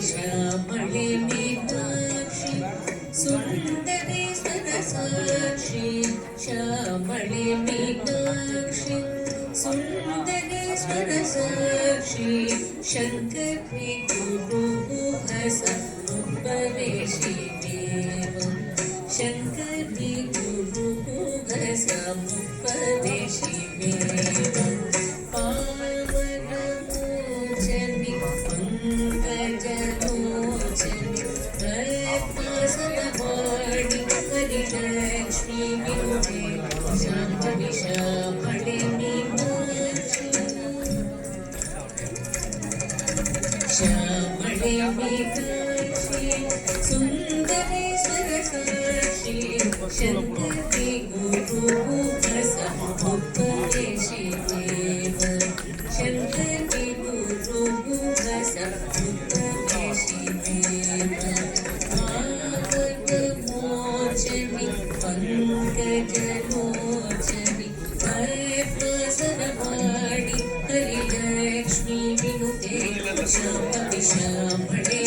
श्यामळे Meenakshi Sundari सरसाक्षी श्यामळे Meenakshi Sundari सरसाक्षी Shankari गुरुहस उपवेशी Dev Shankari गुरुहस उपवेशी Dev श्यामळे Meenakshi Sundari सरसाक्षी Shankari गुरुहस उपवेशी Dev Shankari गुरुहस उपवेशी Dev पावनमोचनि पंकजलोचनि हरप्रसरवाणि Harilakshmi विनुते श्यामळे